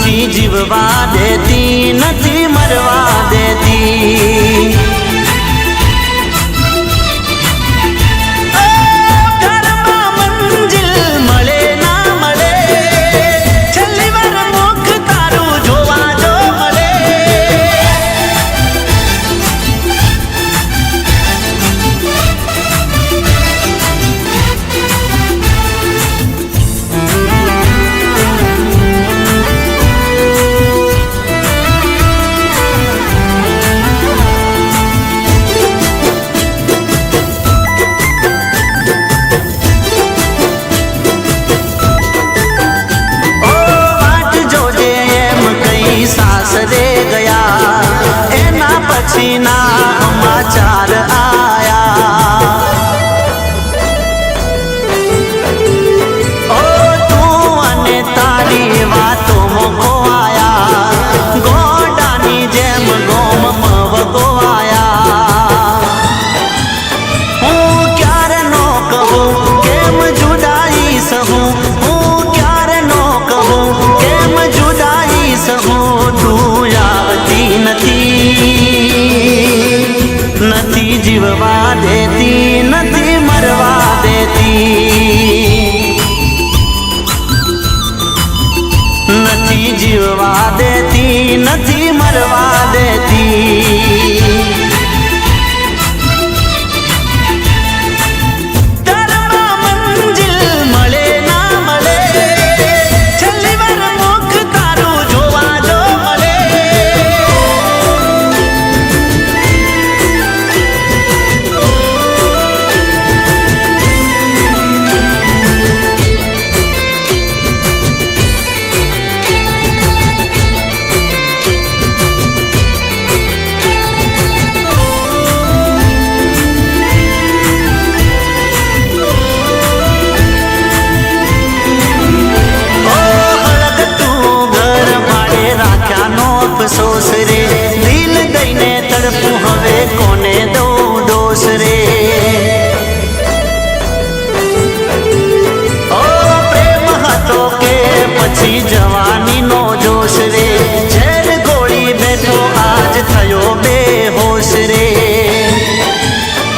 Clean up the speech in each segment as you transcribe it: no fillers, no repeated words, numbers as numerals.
નથી જીવવા દેતી, નથી મરવા દેતી. સાસરે ગયા એના પછીના સમાચાર આયા. ઓ તું અને તારી વાતો મોકવાયા, ગોડાની જેમ ગોમ મવગોવાયા. હું ક્યારે નો કહું કેમ જુદાઈ સહું, હું ક્યારે નો કહું કેમ જુદાઈ સહું. નથી જીવવા દેતી, નથી મરવા દેતી. નથી જીવવા દેતી, નથી મરવા દેતી. અફસોસ રે દિલ દઈને તડપું હવે કોને દઉં દોષ રે. ઓ પ્રેમ હતો કે પછી જવાનીનો જોશ રે, ઝેર ગોળી બેઠો આજ થયો બેહોશ રે.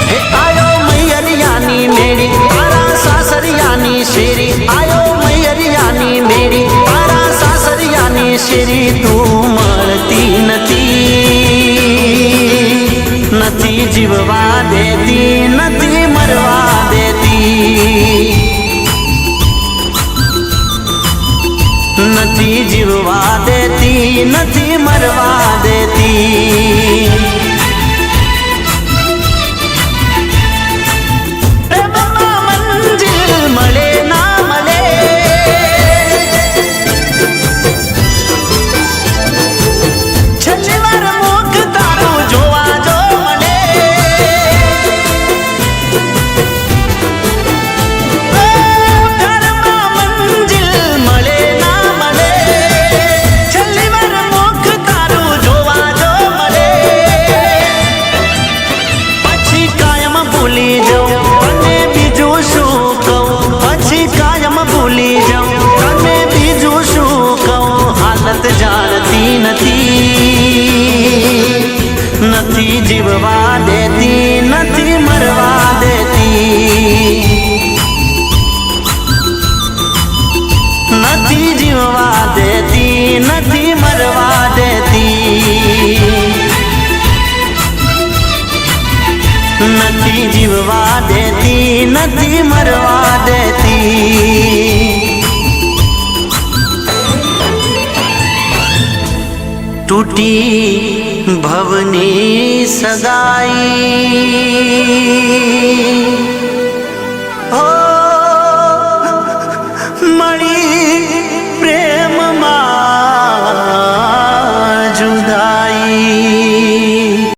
હે આયો મૈયરિયાની મેળી તારા સાસરિયાની શેરી, આયો મૈયરિયાની મેળી તારા સાસરિયાની શેરી. તું નથી જીવવા દેતી, નથી મરવા દેતી. નથી જીવવા દેતી, નથી મરવા દેતી. પ્રેમમાં મંજિલ મળે ના મળે, છેલ્લી વાર મુખ તારું જોવા ભૂલી જાઉં અને બીજું શું કહું, પછી કાયમ ભૂલી જાઉં અને બીજું શું કહું. હાલત જાણતી નથી, નથી જીવવા દેતી, નથી મરવા દેતી. નથી જીવવા દેતી, નથી મરવા દેતી. નથી જીવવા દેતી, નથી મરવા દેતી. તૂટી ભવની સગાઈ